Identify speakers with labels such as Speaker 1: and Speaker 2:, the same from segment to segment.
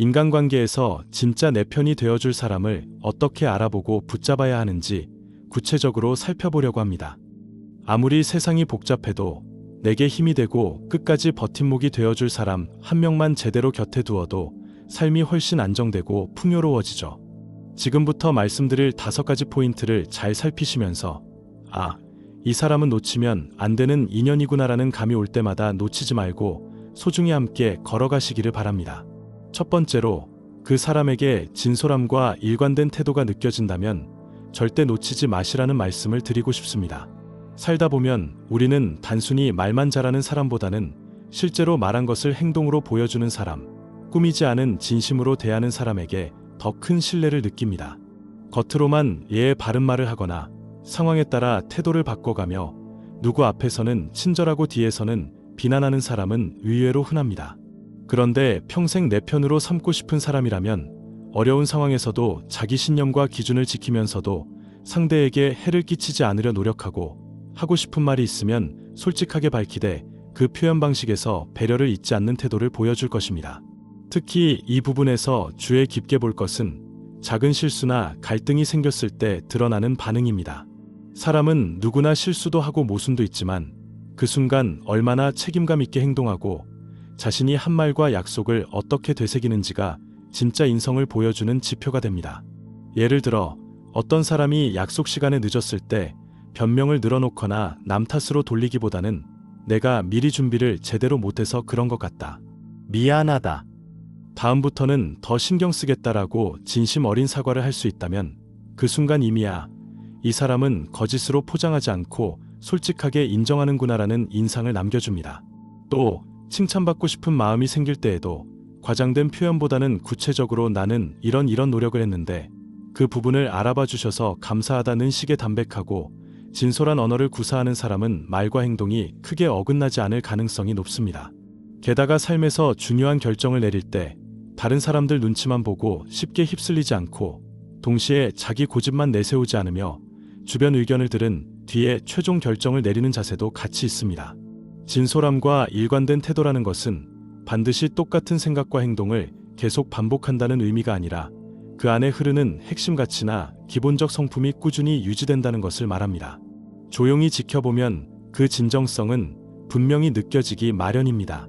Speaker 1: 인간관계에서 진짜 내 편이 되어줄 사람을 어떻게 알아보고 붙잡아야 하는지 구체적으로 살펴보려고 합니다. 아무리 세상이 복잡해도 내게 힘이 되고 끝까지 버팀목이 되어줄 사람 한 명만 제대로 곁에 두어도 삶이 훨씬 안정되고 풍요로워지죠. 지금부터 말씀드릴 5가지 포인트를 잘 살피시면서 이 사람은 놓치면 안 되는 인연이구나라는 감이 올 때마다 놓치지 말고 소중히 함께 걸어가시기를 바랍니다. 첫 번째로, 그 사람에게 진솔함과 일관된 태도가 느껴진다면 절대 놓치지 마시라는 말씀을 드리고 싶습니다. 살다 보면 우리는 단순히 말만 잘하는 사람보다는 실제로 말한 것을 행동으로 보여주는 사람, 꾸미지 않은 진심으로 대하는 사람에게 더 큰 신뢰를 느낍니다. 겉으로만 예의 바른 말을 하거나 상황에 따라 태도를 바꿔가며 누구 앞에서는 친절하고 뒤에서는 비난하는 사람은 의외로 흔합니다. 그런데 평생 내 편으로 삼고 싶은 사람이라면 어려운 상황에서도 자기 신념과 기준을 지키면서도 상대에게 해를 끼치지 않으려 노력하고, 하고 싶은 말이 있으면 솔직하게 밝히되 그 표현 방식에서 배려를 잊지 않는 태도를 보여줄 것입니다. 특히 이 부분에서 주의 깊게 볼 것은 작은 실수나 갈등이 생겼을 때 드러나는 반응입니다. 사람은 누구나 실수도 하고 모순도 있지만 그 순간 얼마나 책임감 있게 행동하고 자신이 한 말과 약속을 어떻게 되새기는지가 진짜 인성을 보여주는 지표가 됩니다. 예를 들어 어떤 사람이 약속 시간에 늦었을 때 변명을 늘어놓거나 남 탓으로 돌리기보다는 내가 미리 준비를 제대로 못해서 그런 것 같다, 미안하다, 다음부터는 더 신경 쓰겠다라고 진심 어린 사과를 할 수 있다면 그 순간 이미야 이 사람은 거짓으로 포장하지 않고 솔직하게 인정하는구나라는 인상을 남겨줍니다. 또 칭찬받고 싶은 마음이 생길 때에도 과장된 표현보다는 구체적으로 나는 이런 노력을 했는데 그 부분을 알아봐 주셔서 감사하다는 식의 담백하고 진솔한 언어를 구사하는 사람은 말과 행동이 크게 어긋나지 않을 가능성이 높습니다. 게다가 삶에서 중요한 결정을 내릴 때 다른 사람들 눈치만 보고 쉽게 휩쓸리지 않고 동시에 자기 고집만 내세우지 않으며 주변 의견을 들은 뒤에 최종 결정을 내리는 자세도 같이 있습니다. 진솔함과 일관된 태도라는 것은 반드시 똑같은 생각과 행동을 계속 반복한다는 의미가 아니라 그 안에 흐르는 핵심 가치나 기본적 성품이 꾸준히 유지된다는 것을 말합니다. 조용히 지켜보면 그 진정성은 분명히 느껴지기 마련입니다.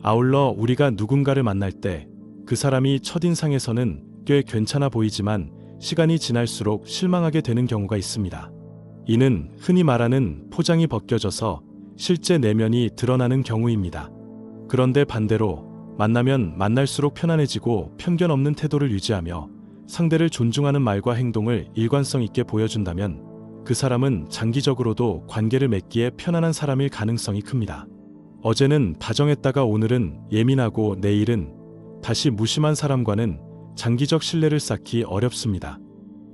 Speaker 1: 아울러 우리가 누군가를 만날 때 그 사람이 첫인상에서는 꽤 괜찮아 보이지만 시간이 지날수록 실망하게 되는 경우가 있습니다. 이는 흔히 말하는 포장이 벗겨져서 실제 내면이 드러나는 경우입니다. 그런데 반대로 만나면 만날수록 편안해지고 편견 없는 태도를 유지하며 상대를 존중하는 말과 행동을 일관성 있게 보여준다면 그 사람은 장기적으로도 관계를 맺기에 편안한 사람일 가능성이 큽니다. 어제는 다정했다가 오늘은 예민하고 내일은 다시 무심한 사람과는 장기적 신뢰를 쌓기 어렵습니다.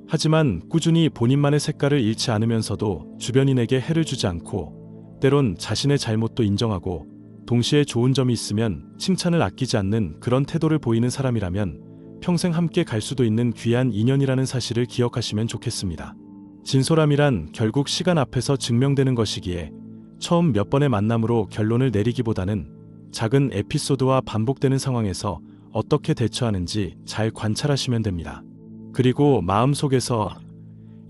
Speaker 1: 하지만 꾸준히 본인만의 색깔을 잃지 않으면서도 주변인에게 해를 주지 않고 때론 자신의 잘못도 인정하고 동시에 좋은 점이 있으면 칭찬을 아끼지 않는 그런 태도를 보이는 사람이라면 평생 함께 갈 수도 있는 귀한 인연이라는 사실을 기억하시면 좋겠습니다. 진솔함이란 결국 시간 앞에서 증명되는 것이기에 처음 몇 번의 만남으로 결론을 내리기보다는 작은 에피소드와 반복되는 상황에서 어떻게 대처하는지 잘 관찰하시면 됩니다. 그리고 마음속에서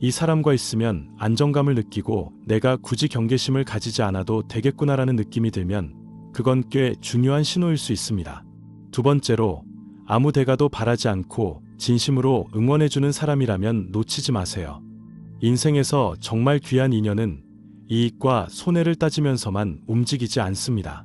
Speaker 1: 이 사람과 있으면 안정감을 느끼고 내가 굳이 경계심을 가지지 않아도 되겠구나라는 느낌이 들면 그건 꽤 중요한 신호일 수 있습니다. 두 번째로, 아무 대가도 바라지 않고 진심으로 응원해주는 사람이라면 놓치지 마세요. 인생에서 정말 귀한 인연은 이익과 손해를 따지면서만 움직이지 않습니다.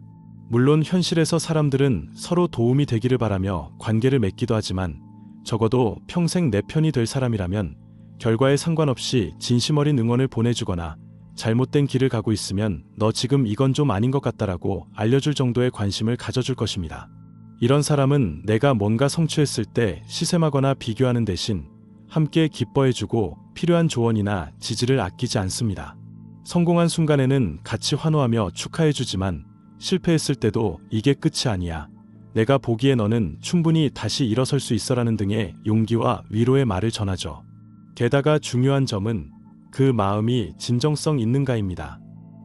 Speaker 1: 물론 현실에서 사람들은 서로 도움이 되기를 바라며 관계를 맺기도 하지만 적어도 평생 내 편이 될 사람이라면 결과에 상관없이 진심 어린 응원을 보내주거나 잘못된 길을 가고 있으면 너 지금 이건 좀 아닌 것 같다라고 알려줄 정도의 관심을 가져줄 것입니다. 이런 사람은 내가 뭔가 성취했을 때 시샘하거나 비교하는 대신 함께 기뻐해주고 필요한 조언이나 지지를 아끼지 않습니다. 성공한 순간에는 같이 환호하며 축하해주지만 실패했을 때도 이게 끝이 아니야, 내가 보기에 너는 충분히 다시 일어설 수 있어라는 등의 용기와 위로의 말을 전하죠. 게다가 중요한 점은 그 마음이 진정성 있는가입니다.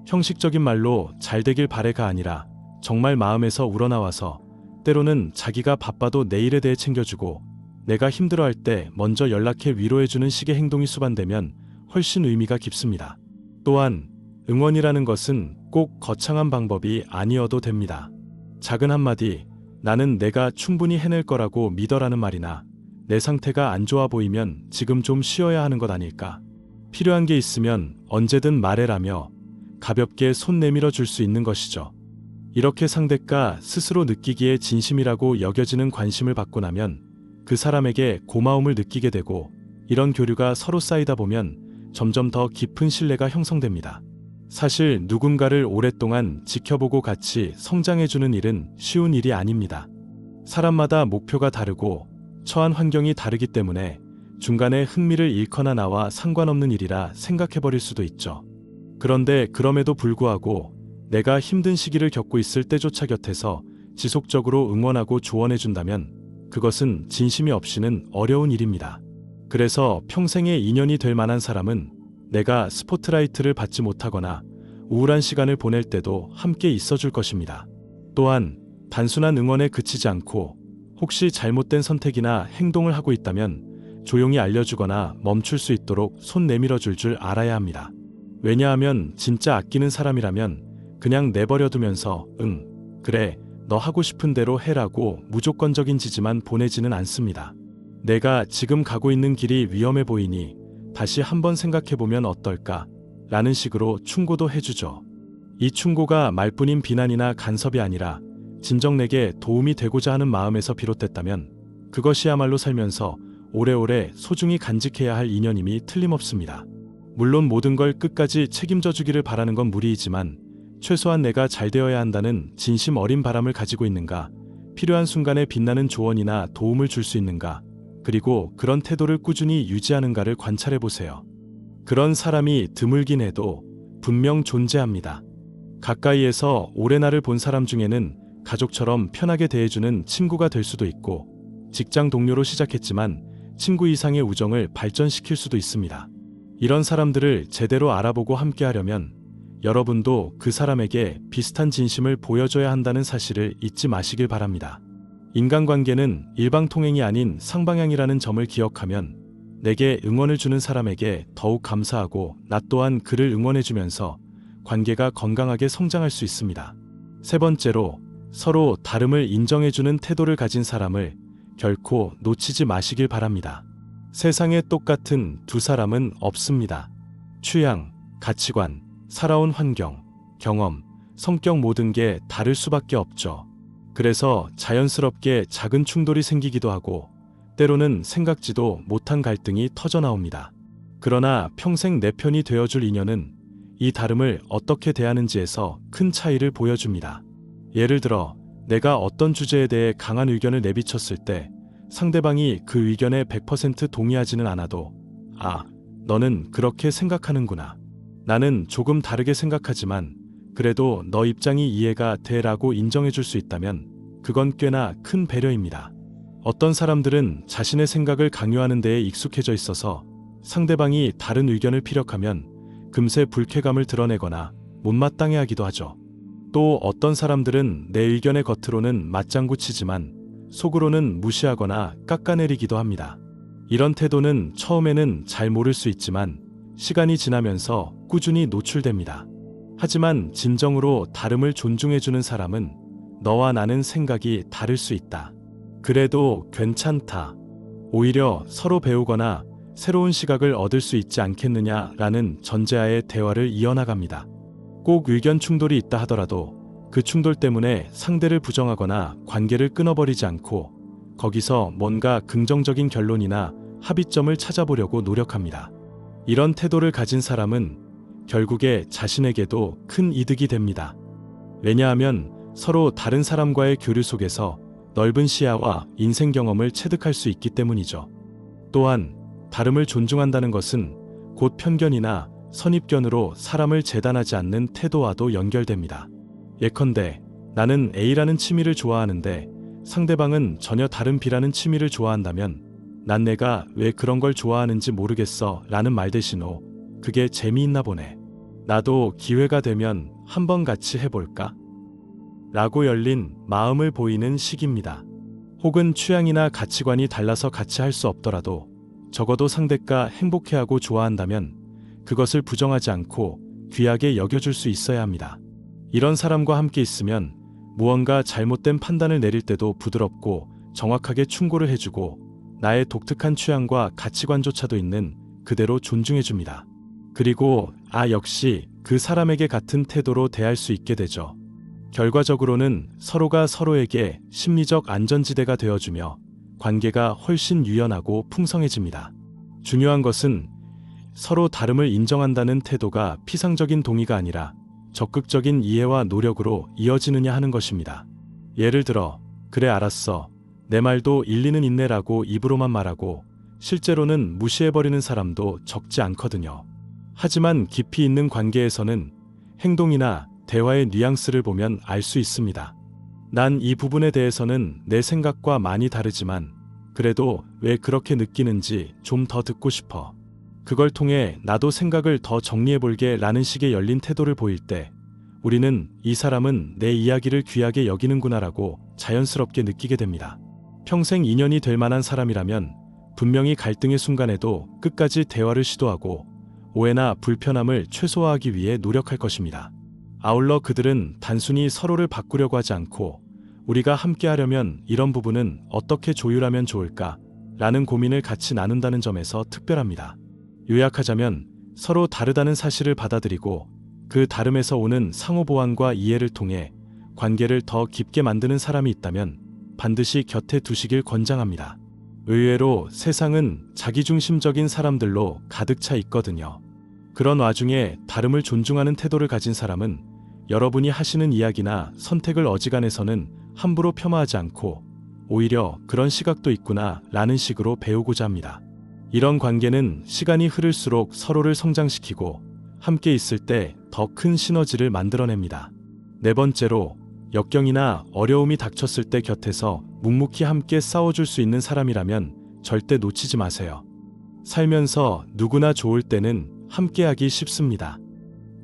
Speaker 1: 형식적인 말로 잘 되길 바래가 아니라 정말 마음에서 우러나와서 때로는 자기가 바빠도 내 일에 대해 챙겨주고 내가 힘들어할 때 먼저 연락해 위로해주는 식의 행동이 수반되면 훨씬 의미가 깊습니다. 또한 응원이라는 것은 꼭 거창한 방법이 아니어도 됩니다. 작은 한마디, 나는 내가 충분히 해낼 거라고 믿어라는 말이나 내 상태가 안 좋아 보이면 지금 좀 쉬어야 하는 것 아닐까? 필요한 게 있으면 언제든 말해라며 가볍게 손 내밀어 줄 수 있는 것이죠. 이렇게 상대가 스스로 느끼기에 진심이라고 여겨지는 관심을 받고 나면 그 사람에게 고마움을 느끼게 되고, 이런 교류가 서로 쌓이다 보면 점점 더 깊은 신뢰가 형성됩니다. 사실 누군가를 오랫동안 지켜보고 같이 성장해주는 일은 쉬운 일이 아닙니다. 사람마다 목표가 다르고 처한 환경이 다르기 때문에 중간에 흥미를 잃거나 나와 상관없는 일이라 생각해버릴 수도 있죠. 그런데 그럼에도 불구하고 내가 힘든 시기를 겪고 있을 때조차 곁에서 지속적으로 응원하고 조언해준다면 그것은 진심이 없이는 어려운 일입니다. 그래서 평생의 인연이 될 만한 사람은 내가 스포트라이트를 받지 못하거나 우울한 시간을 보낼 때도 함께 있어줄 것입니다. 또한 단순한 응원에 그치지 않고 혹시 잘못된 선택이나 행동을 하고 있다면 조용히 알려주거나 멈출 수 있도록 손 내밀어줄 줄 알아야 합니다. 왜냐하면 진짜 아끼는 사람이라면 그냥 내버려두면서 응, 그래, 너 하고 싶은 대로 해라고 무조건적인 지지만 보내지는 않습니다. 내가 지금 가고 있는 길이 위험해 보이니 다시 한번 생각해보면 어떨까? 라는 식으로 충고도 해주죠. 이 충고가 말뿐인 비난이나 간섭이 아니라 진정 내게 도움이 되고자 하는 마음에서 비롯됐다면 그것이야말로 살면서 오래오래 소중히 간직해야 할 인연임이 틀림없습니다. 물론 모든 걸 끝까지 책임져 주기를 바라는 건 무리이지만 최소한 내가 잘 되어야 한다는 진심 어린 바람을 가지고 있는가, 필요한 순간에 빛나는 조언이나 도움을 줄 수 있는가, 그리고 그런 태도를 꾸준히 유지하는가를 관찰해보세요. 그런 사람이 드물긴 해도 분명 존재합니다. 가까이에서 오래 나를 본 사람 중에는 가족처럼 편하게 대해주는 친구가 될 수도 있고, 직장 동료로 시작했지만 친구 이상의 우정을 발전시킬 수도 있습니다. 이런 사람들을 제대로 알아보고 함께하려면 여러분도 그 사람에게 비슷한 진심을 보여줘야 한다는 사실을 잊지 마시길 바랍니다. 인간관계는 일방통행이 아닌 상방향이라는 점을 기억하면 내게 응원을 주는 사람에게 더욱 감사하고 나 또한 그를 응원해주면서 관계가 건강하게 성장할 수 있습니다. 세 번째로, 서로 다름을 인정해주는 태도를 가진 사람을 결코 놓치지 마시길 바랍니다. 세상에 똑같은 두 사람은 없습니다. 취향, 가치관, 살아온 환경, 경험, 성격 모든 게 다를 수밖에 없죠. 그래서 자연스럽게 작은 충돌이 생기기도 하고 때로는 생각지도 못한 갈등이 터져나옵니다. 그러나 평생 내 편이 되어줄 인연은 이 다름을 어떻게 대하는지에서 큰 차이를 보여줍니다. 예를 들어 내가 어떤 주제에 대해 강한 의견을 내비쳤을 때 상대방이 그 의견에 100% 동의하지는 않아도 아, 너는 그렇게 생각하는구나. 나는 조금 다르게 생각하지만 그래도 너 입장이 이해가 돼라고 인정해줄 수 있다면 그건 꽤나 큰 배려입니다. 어떤 사람들은 자신의 생각을 강요하는 데에 익숙해져 있어서 상대방이 다른 의견을 피력하면 금세 불쾌감을 드러내거나 못마땅해하기도 하죠. 또 어떤 사람들은 내 의견의 겉으로는 맞장구 치지만 속으로는 무시하거나 깎아내리기도 합니다. 이런 태도는 처음에는 잘 모를 수 있지만 시간이 지나면서 꾸준히 노출됩니다. 하지만 진정으로 다름을 존중해주는 사람은 너와 나는 생각이 다를 수 있다. 그래도 괜찮다. 오히려 서로 배우거나 새로운 시각을 얻을 수 있지 않겠느냐라는 전제하에 대화를 이어나갑니다. 꼭 의견 충돌이 있다 하더라도 그 충돌 때문에 상대를 부정하거나 관계를 끊어버리지 않고 거기서 뭔가 긍정적인 결론이나 합의점을 찾아보려고 노력합니다. 이런 태도를 가진 사람은 결국에 자신에게도 큰 이득이 됩니다. 왜냐하면 서로 다른 사람과의 교류 속에서 넓은 시야와 인생 경험을 체득할 수 있기 때문이죠. 또한 다름을 존중한다는 것은 곧 편견이나 선입견으로 사람을 재단하지 않는 태도와도 연결됩니다. 예컨대 나는 A라는 취미를 좋아하는데 상대방은 전혀 다른 B라는 취미를 좋아한다면 난 내가 왜 그런 걸 좋아하는지 모르겠어 라는 말 대신 그게 재미있나 보네. 나도 기회가 되면 한번 같이 해볼까? 라고 열린 마음을 보이는 시기입니다. 혹은 취향이나 가치관이 달라서 같이 할 수 없더라도 적어도 상대가 행복해하고 좋아한다면 그것을 부정하지 않고 귀하게 여겨줄 수 있어야 합니다. 이런 사람과 함께 있으면 무언가 잘못된 판단을 내릴 때도 부드럽고 정확하게 충고를 해주고 나의 독특한 취향과 가치관조차도 있는 그대로 존중해줍니다. 그리고 역시 그 사람에게 같은 태도로 대할 수 있게 되죠. 결과적으로는 서로가 서로에게 심리적 안전지대가 되어주며 관계가 훨씬 유연하고 풍성해집니다. 중요한 것은 서로 다름을 인정한다는 태도가 피상적인 동의가 아니라 적극적인 이해와 노력으로 이어지느냐 하는 것입니다. 예를 들어, 그래 알았어. 내 말도 일리는 있네라고 입으로만 말하고 실제로는 무시해버리는 사람도 적지 않거든요. 하지만 깊이 있는 관계에서는 행동이나 대화의 뉘앙스를 보면 알 수 있습니다. 난 이 부분에 대해서는 내 생각과 많이 다르지만 그래도 왜 그렇게 느끼는지 좀 더 듣고 싶어. 그걸 통해 나도 생각을 더 정리해볼게 라는 식의 열린 태도를 보일 때 우리는 이 사람은 내 이야기를 귀하게 여기는구나라고 자연스럽게 느끼게 됩니다. 평생 인연이 될 만한 사람이라면 분명히 갈등의 순간에도 끝까지 대화를 시도하고 오해나 불편함을 최소화하기 위해 노력할 것입니다. 아울러 그들은 단순히 서로를 바꾸려고 하지 않고 우리가 함께 하려면 이런 부분은 어떻게 조율하면 좋을까? 라는 고민을 같이 나눈다는 점에서 특별합니다. 요약하자면 서로 다르다는 사실을 받아들이고 그 다름에서 오는 상호 보완과 이해를 통해 관계를 더 깊게 만드는 사람이 있다면 반드시 곁에 두시길 권장합니다. 의외로 세상은 자기중심적인 사람들로 가득 차 있거든요. 그런 와중에 다름을 존중하는 태도를 가진 사람은 여러분이 하시는 이야기나 선택을 어지간해서는 함부로 폄하하지 않고 오히려 그런 시각도 있구나 라는 식으로 배우고자 합니다. 이런 관계는 시간이 흐를수록 서로를 성장시키고 함께 있을 때 더 큰 시너지를 만들어냅니다. 네 번째로, 역경이나 어려움이 닥쳤을 때 곁에서 묵묵히 함께 싸워줄 수 있는 사람이라면 절대 놓치지 마세요. 살면서 누구나 좋을 때는 함께하기 쉽습니다.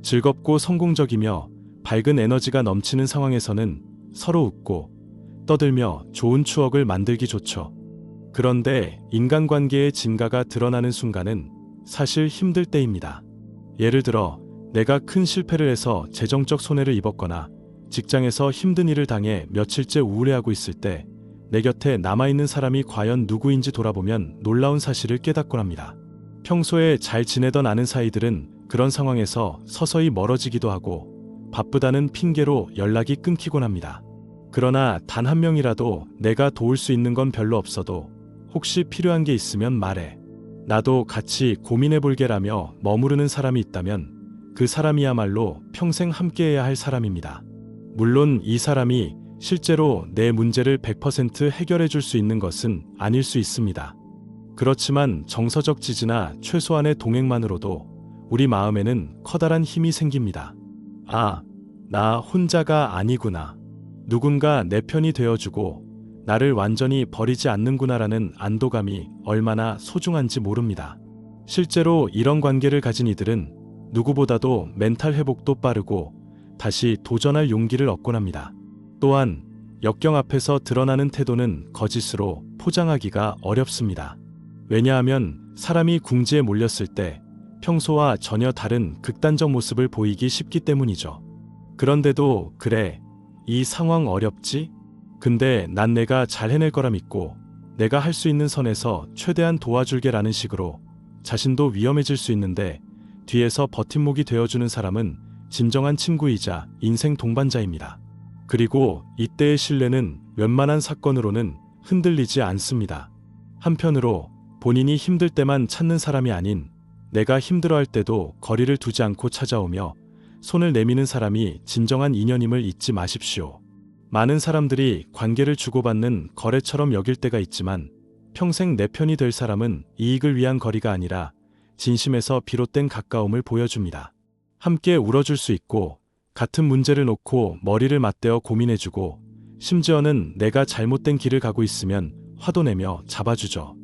Speaker 1: 즐겁고 성공적이며 밝은 에너지가 넘치는 상황에서는 서로 웃고 떠들며 좋은 추억을 만들기 좋죠. 그런데 인간관계의 진가가 드러나는 순간은 사실 힘들 때입니다. 예를 들어 내가 큰 실패를 해서 재정적 손해를 입었거나 직장에서 힘든 일을 당해 며칠째 우울해하고 있을 때 내 곁에 남아있는 사람이 과연 누구인지 돌아보면 놀라운 사실을 깨닫곤 합니다. 평소에 잘 지내던 아는 사이들은 그런 상황에서 서서히 멀어지기도 하고 바쁘다는 핑계로 연락이 끊기곤 합니다. 그러나 단 한 명이라도 내가 도울 수 있는 건 별로 없어도 혹시 필요한 게 있으면 말해. 나도 같이 고민해볼게라며 머무르는 사람이 있다면 그 사람이야말로 평생 함께해야 할 사람입니다. 물론 이 사람이 실제로 내 문제를 100% 해결해 줄 수 있는 것은 아닐 수 있습니다. 그렇지만 정서적 지지나 최소한의 동행만으로도 우리 마음에는 커다란 힘이 생깁니다. 나 혼자가 아니구나. 누군가 내 편이 되어주고 나를 완전히 버리지 않는구나라는 안도감이 얼마나 소중한지 모릅니다. 실제로 이런 관계를 가진 이들은 누구보다도 멘탈 회복도 빠르고 다시 도전할 용기를 얻곤 합니다. 또한 역경 앞에서 드러나는 태도는 거짓으로 포장하기가 어렵습니다. 왜냐하면 사람이 궁지에 몰렸을 때 평소와 전혀 다른 극단적 모습을 보이기 쉽기 때문이죠. 그런데도 그래, 이 상황 어렵지? 근데 난 내가 잘 해낼 거라 믿고 내가 할 수 있는 선에서 최대한 도와줄게라는 식으로 자신도 위험해질 수 있는데 뒤에서 버팀목이 되어주는 사람은 진정한 친구이자 인생 동반자입니다. 그리고 이때의 신뢰는 웬만한 사건으로는 흔들리지 않습니다. 한편으로 본인이 힘들 때만 찾는 사람이 아닌 내가 힘들어할 때도 거리를 두지 않고 찾아오며 손을 내미는 사람이 진정한 인연임을 잊지 마십시오. 많은 사람들이 관계를 주고받는 거래처럼 여길 때가 있지만 평생 내 편이 될 사람은 이익을 위한 거리가 아니라 진심에서 비롯된 가까움을 보여줍니다. 함께 울어줄 수 있고 같은 문제를 놓고 머리를 맞대어 고민해주고 심지어는 내가 잘못된 길을 가고 있으면 화도 내며 잡아주죠.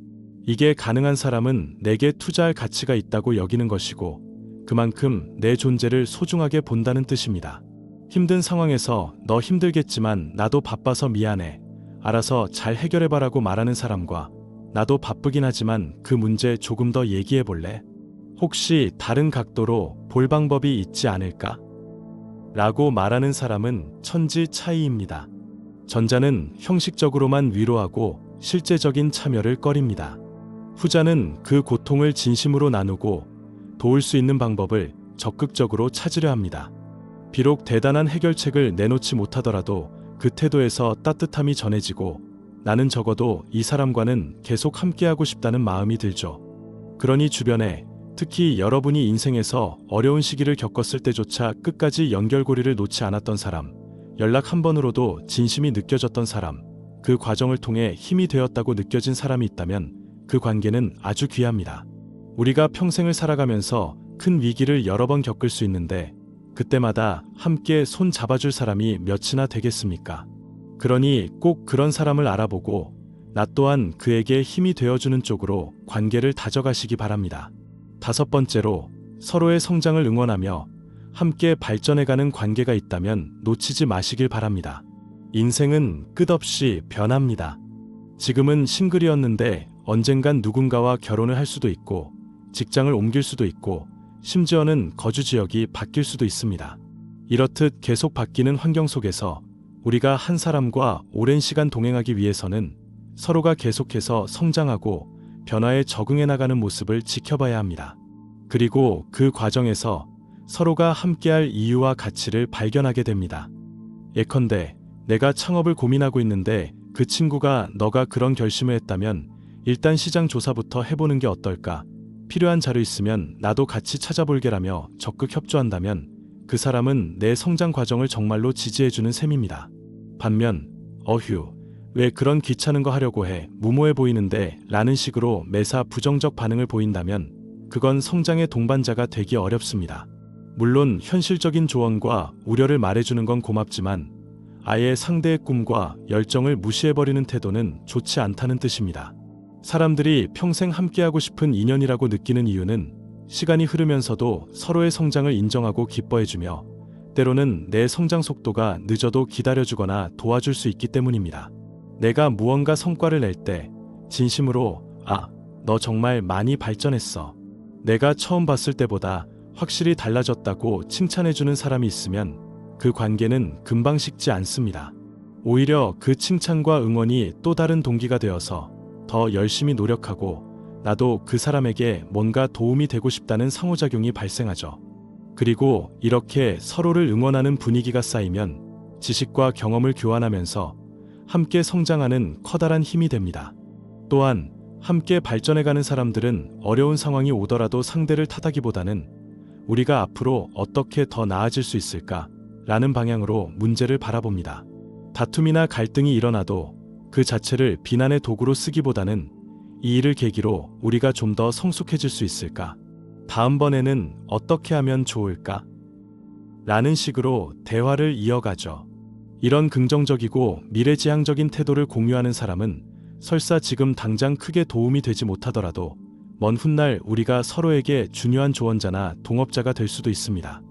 Speaker 1: 이게 가능한 사람은 내게 투자할 가치가 있다고 여기는 것이고 그만큼 내 존재를 소중하게 본다는 뜻입니다. 힘든 상황에서 너 힘들겠지만 나도 바빠서 미안해. 알아서 잘 해결해봐라고 말하는 사람과 나도 바쁘긴 하지만 그 문제 조금 더 얘기해볼래? 혹시 다른 각도로 볼 방법이 있지 않을까? 라고 말하는 사람은 천지 차이입니다. 전자는 형식적으로만 위로하고 실제적인 참여를 꺼립니다. 후자는 그 고통을 진심으로 나누고 도울 수 있는 방법을 적극적으로 찾으려 합니다. 비록 대단한 해결책을 내놓지 못하더라도 그 태도에서 따뜻함이 전해지고 나는 적어도 이 사람과는 계속 함께하고 싶다는 마음이 들죠. 그러니 주변에 특히 여러분이 인생에서 어려운 시기를 겪었을 때조차 끝까지 연결고리를 놓지 않았던 사람, 연락 한 번으로도 진심이 느껴졌던 사람, 그 과정을 통해 힘이 되었다고 느껴진 사람이 있다면 그 관계는 아주 귀합니다. 우리가 평생을 살아가면서 큰 위기를 여러 번 겪을 수 있는데 그때마다 함께 손 잡아줄 사람이 몇이나 되겠습니까? 그러니 꼭 그런 사람을 알아보고 나 또한 그에게 힘이 되어주는 쪽으로 관계를 다져가시기 바랍니다. 5번째로 서로의 성장을 응원하며 함께 발전해가는 관계가 있다면 놓치지 마시길 바랍니다. 인생은 끝없이 변합니다. 지금은 싱글이었는데 언젠간 누군가와 결혼을 할 수도 있고 직장을 옮길 수도 있고 심지어는 거주 지역이 바뀔 수도 있습니다. 이렇듯 계속 바뀌는 환경 속에서 우리가 한 사람과 오랜 시간 동행하기 위해서는 서로가 계속해서 성장하고 변화에 적응해 나가는 모습을 지켜봐야 합니다. 그리고 그 과정에서 서로가 함께할 이유와 가치를 발견하게 됩니다. 예컨대 내가 창업을 고민하고 있는데 그 친구가 너가 그런 결심을 했다면 일단 시장 조사부터 해보는 게 어떨까? 필요한 자료 있으면 나도 같이 찾아볼게라며 적극 협조한다면 그 사람은 내 성장 과정을 정말로 지지해주는 셈입니다. 반면 어휴, 왜 그런 귀찮은 거 하려고 해? 무모해 보이는데 라는 식으로 매사 부정적 반응을 보인다면 그건 성장의 동반자가 되기 어렵습니다. 물론 현실적인 조언과 우려를 말해주는 건 고맙지만 아예 상대의 꿈과 열정을 무시해버리는 태도는 좋지 않다는 뜻입니다. 사람들이 평생 함께하고 싶은 인연이라고 느끼는 이유는 시간이 흐르면서도 서로의 성장을 인정하고 기뻐해주며 때로는 내 성장 속도가 늦어도 기다려주거나 도와줄 수 있기 때문입니다. 내가 무언가 성과를 낼 때 진심으로 너 정말 많이 발전했어. 내가 처음 봤을 때보다 확실히 달라졌다고 칭찬해주는 사람이 있으면 그 관계는 금방 식지 않습니다. 오히려 그 칭찬과 응원이 또 다른 동기가 되어서 더 열심히 노력하고 나도 그 사람에게 뭔가 도움이 되고 싶다는 상호작용이 발생하죠. 그리고 이렇게 서로를 응원하는 분위기가 쌓이면 지식과 경험을 교환하면서 함께 성장하는 커다란 힘이 됩니다. 또한 함께 발전해가는 사람들은 어려운 상황이 오더라도 상대를 탓하기보다는 우리가 앞으로 어떻게 더 나아질 수 있을까? 라는 방향으로 문제를 바라봅니다. 다툼이나 갈등이 일어나도 그 자체를 비난의 도구로 쓰기보다는 이 일을 계기로 우리가 좀 더 성숙해질 수 있을까? 다음번에는 어떻게 하면 좋을까? 라는 식으로 대화를 이어가죠. 이런 긍정적이고 미래지향적인 태도를 공유하는 사람은 설사 지금 당장 크게 도움이 되지 못하더라도 먼 훗날 우리가 서로에게 중요한 조언자나 동업자가 될 수도 있습니다.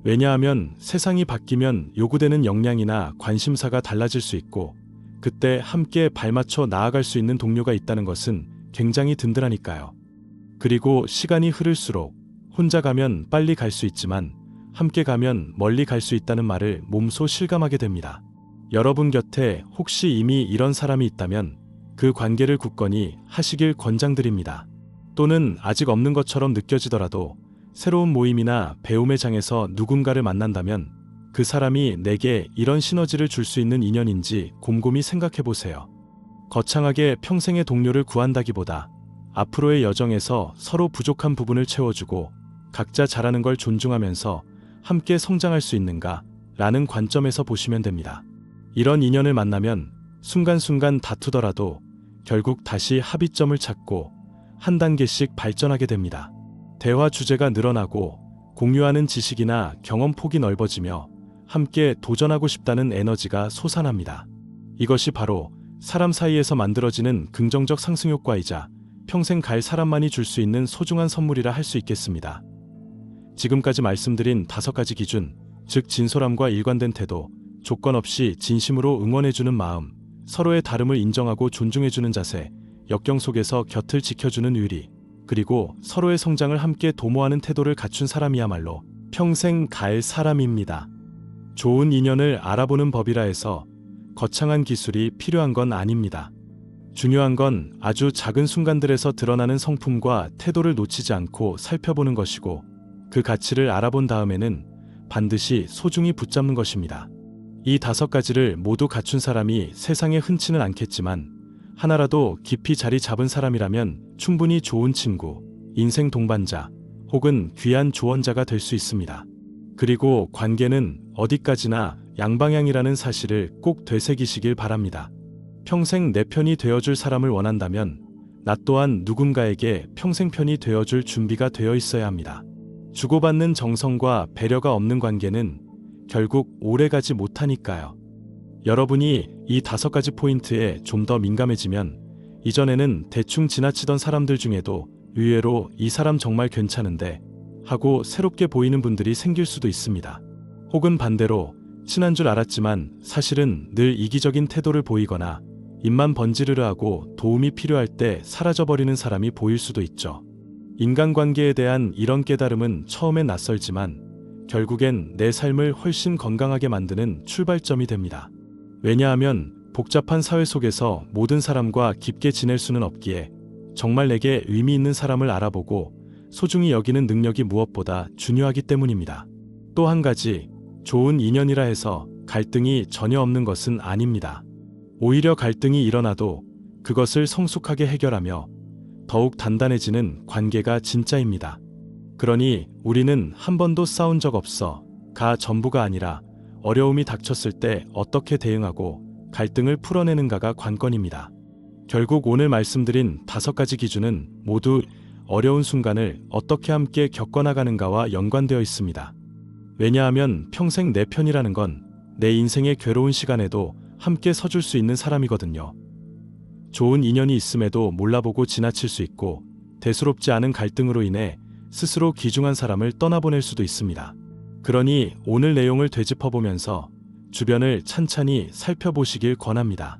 Speaker 1: 왜냐하면 세상이 바뀌면 요구되는 역량이나 관심사가 달라질 수 있고 그때 함께 발맞춰 나아갈 수 있는 동료가 있다는 것은 굉장히 든든하니까요. 그리고 시간이 흐를수록 혼자 가면 빨리 갈 수 있지만 함께 가면 멀리 갈 수 있다는 말을 몸소 실감하게 됩니다. 여러분 곁에 혹시 이미 이런 사람이 있다면 그 관계를 굳건히 하시길 권장드립니다. 또는 아직 없는 것처럼 느껴지더라도 새로운 모임이나 배움의 장에서 누군가를 만난다면 그 사람이 내게 이런 시너지를 줄 수 있는 인연인지 곰곰이 생각해보세요. 거창하게 평생의 동료를 구한다기보다 앞으로의 여정에서 서로 부족한 부분을 채워주고 각자 잘하는 걸 존중하면서 함께 성장할 수 있는가 라는 관점에서 보시면 됩니다. 이런 인연을 만나면 순간순간 다투더라도 결국 다시 합의점을 찾고 한 단계씩 발전하게 됩니다. 대화 주제가 늘어나고 공유하는 지식이나 경험 폭이 넓어지며 함께 도전하고 싶다는 에너지가 솟아납니다. 이것이 바로 사람 사이에서 만들어지는 긍정적 상승 효과이자 평생 갈 사람만이 줄 수 있는 소중한 선물이라 할 수 있겠습니다. 지금까지 말씀드린 5가지 기준, 즉 진솔함과 일관된 태도, 조건 없이 진심으로 응원해주는 마음, 서로의 다름을 인정하고 존중해주는 자세, 역경 속에서 곁을 지켜주는 의리, 그리고 서로의 성장을 함께 도모하는 태도를 갖춘 사람이야말로 평생 갈 사람입니다. 좋은 인연을 알아보는 법이라 해서 거창한 기술이 필요한 건 아닙니다. 중요한 건 아주 작은 순간들에서 드러나는 성품과 태도를 놓치지 않고 살펴보는 것이고, 그 가치를 알아본 다음에는 반드시 소중히 붙잡는 것입니다. 이 5가지를 모두 갖춘 사람이 세상에 흔치는 않겠지만, 하나라도 깊이 자리 잡은 사람이라면 충분히 좋은 친구, 인생 동반자, 혹은 귀한 조언자가 될 수 있습니다. 그리고 관계는 어디까지나 양방향이라는 사실을 꼭 되새기시길 바랍니다. 평생 내 편이 되어줄 사람을 원한다면 나 또한 누군가에게 평생 편이 되어줄 준비가 되어 있어야 합니다. 주고받는 정성과 배려가 없는 관계는 결국 오래가지 못하니까요. 여러분이 이 5가지 포인트에 좀 더 민감해지면 이전에는 대충 지나치던 사람들 중에도 의외로 이 사람 정말 괜찮은데 하고 새롭게 보이는 분들이 생길 수도 있습니다. 혹은 반대로 친한 줄 알았지만 사실은 늘 이기적인 태도를 보이거나 입만 번지르르 하고 도움이 필요할 때 사라져버리는 사람이 보일 수도 있죠. 인간관계에 대한 이런 깨달음은 처음엔 낯설지만 결국엔 내 삶을 훨씬 건강하게 만드는 출발점이 됩니다. 왜냐하면 복잡한 사회 속에서 모든 사람과 깊게 지낼 수는 없기에 정말 내게 의미 있는 사람을 알아보고 소중히 여기는 능력이 무엇보다 중요하기 때문입니다. 또 한 가지, 좋은 인연이라 해서 갈등이 전혀 없는 것은 아닙니다. 오히려 갈등이 일어나도 그것을 성숙하게 해결하며 더욱 단단해지는 관계가 진짜입니다. 그러니 우리는 한 번도 싸운 적 없어 가 전부가 아니라 어려움이 닥쳤을 때 어떻게 대응하고 갈등을 풀어내는가가 관건입니다. 결국 오늘 말씀드린 5가지 기준은 모두 어려운 순간을 어떻게 함께 겪어나가는가와 연관되어 있습니다. 왜냐하면 평생 내 편이라는 건 내 인생의 괴로운 시간에도 함께 서줄 수 있는 사람이거든요. 좋은 인연이 있음에도 몰라보고 지나칠 수 있고 대수롭지 않은 갈등으로 인해 스스로 귀중한 사람을 떠나보낼 수도 있습니다. 그러니 오늘 내용을 되짚어보면서 주변을 찬찬히 살펴보시길 권합니다.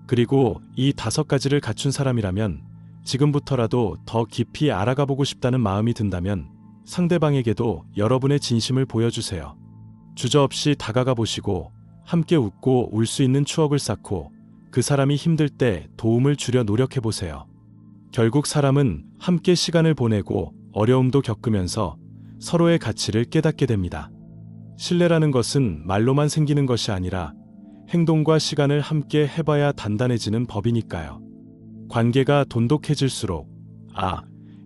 Speaker 1: 그리고 이 5가지를 갖춘 사람이라면 지금부터라도 더 깊이 알아가보고 싶다는 마음이 든다면 상대방에게도 여러분의 진심을 보여주세요. 주저없이 다가가 보시고 함께 웃고 울 수 있는 추억을 쌓고 그 사람이 힘들 때 도움을 주려 노력해보세요. 결국 사람은 함께 시간을 보내고 어려움도 겪으면서 서로의 가치를 깨닫게 됩니다. 신뢰라는 것은 말로만 생기는 것이 아니라 행동과 시간을 함께 해봐야 단단해지는 법이니까요. 관계가 돈독해질수록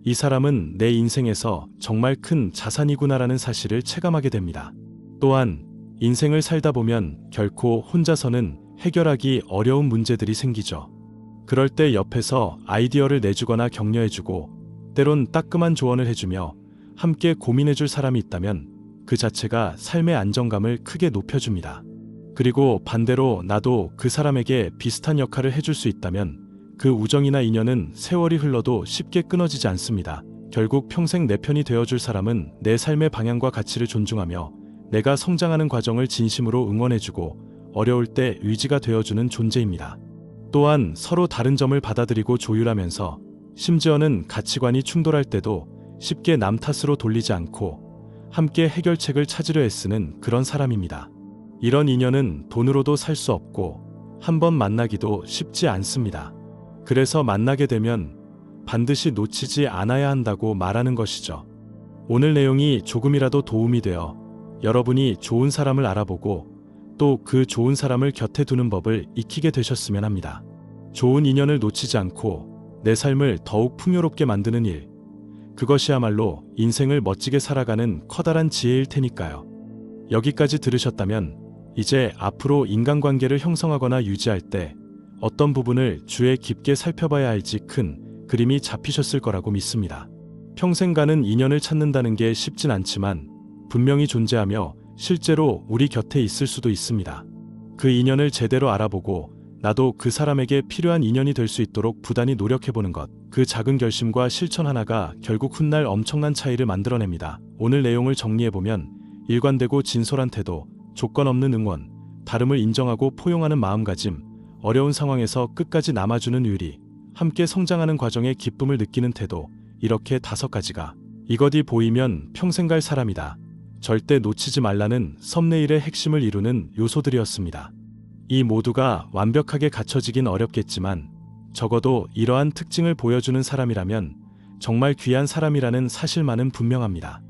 Speaker 1: 이 사람은 내 인생에서 정말 큰 자산이구나라는 사실을 체감하게 됩니다. 또한 인생을 살다 보면 결코 혼자서는 해결하기 어려운 문제들이 생기죠. 그럴 때 옆에서 아이디어를 내주거나 격려해주고 때론 따끔한 조언을 해주며 함께 고민해줄 사람이 있다면 그 자체가 삶의 안정감을 크게 높여줍니다. 그리고 반대로 나도 그 사람에게 비슷한 역할을 해줄 수 있다면 그 우정이나 인연은 세월이 흘러도 쉽게 끊어지지 않습니다. 결국 평생 내 편이 되어줄 사람은 내 삶의 방향과 가치를 존중하며 내가 성장하는 과정을 진심으로 응원해주고 어려울 때 의지가 되어주는 존재입니다. 또한 서로 다른 점을 받아들이고 조율하면서 심지어는 가치관이 충돌할 때도 쉽게 남 탓으로 돌리지 않고 함께 해결책을 찾으려 애쓰는 그런 사람입니다. 이런 인연은 돈으로도 살 수 없고 한 번 만나기도 쉽지 않습니다. 그래서 만나게 되면 반드시 놓치지 않아야 한다고 말하는 것이죠. 오늘 내용이 조금이라도 도움이 되어 여러분이 좋은 사람을 알아보고 또 그 좋은 사람을 곁에 두는 법을 익히게 되셨으면 합니다. 좋은 인연을 놓치지 않고 내 삶을 더욱 풍요롭게 만드는 일, 그것이야말로 인생을 멋지게 살아가는 커다란 지혜일 테니까요. 여기까지 들으셨다면 이제 앞으로 인간관계를 형성하거나 유지할 때 어떤 부분을 주의 깊게 살펴봐야 할지 큰 그림이 잡히셨을 거라고 믿습니다. 평생 가는 인연을 찾는다는 게 쉽진 않지만 분명히 존재하며 실제로 우리 곁에 있을 수도 있습니다. 그 인연을 제대로 알아보고 나도 그 사람에게 필요한 인연이 될 수 있도록 부단히 노력해보는 것, 그 작은 결심과 실천 하나가 결국 훗날 엄청난 차이를 만들어냅니다. 오늘 내용을 정리해보면 일관되고 진솔한 태도, 조건 없는 응원, 다름을 인정하고 포용하는 마음가짐, 어려운 상황에서 끝까지 남아주는 의리, 함께 성장하는 과정에 기쁨을 느끼는 태도, 이렇게 5가지가 이것이 보이면 평생 갈 사람이다. 절대 놓치지 말라는 썸네일의 핵심을 이루는 요소들이었습니다. 이 모두가 완벽하게 갖춰지긴 어렵겠지만 적어도 이러한 특징을 보여주는 사람이라면 정말 귀한 사람이라는 사실만은 분명합니다.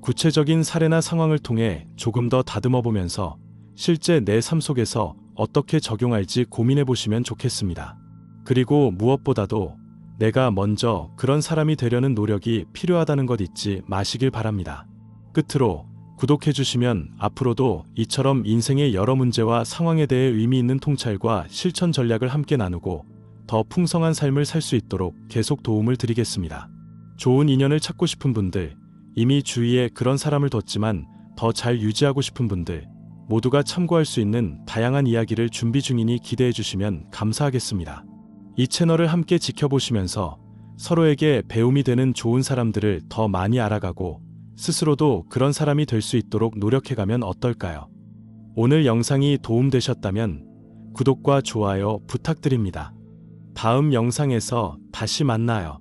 Speaker 1: 구체적인 사례나 상황을 통해 조금 더 다듬어 보면서 실제 내 삶 속에서 어떻게 적용할지 고민해 보시면 좋겠습니다. 그리고 무엇보다도 내가 먼저 그런 사람이 되려는 노력이 필요하다는 것 잊지 마시길 바랍니다. 끝으로 구독해 주시면 앞으로도 이처럼 인생의 여러 문제와 상황에 대해 의미 있는 통찰과 실천 전략을 함께 나누고 더 풍성한 삶을 살 수 있도록 계속 도움을 드리겠습니다. 좋은 인연을 찾고 싶은 분들, 이미 주위에 그런 사람을 뒀지만 더 잘 유지하고 싶은 분들, 모두가 참고할 수 있는 다양한 이야기를 준비 중이니 기대해 주시면 감사하겠습니다. 이 채널을 함께 지켜보시면서 서로에게 배움이 되는 좋은 사람들을 더 많이 알아가고 스스로도 그런 사람이 될 수 있도록 노력해가면 어떨까요? 오늘 영상이 도움되셨다면 구독과 좋아요 부탁드립니다. 다음 영상에서 다시 만나요.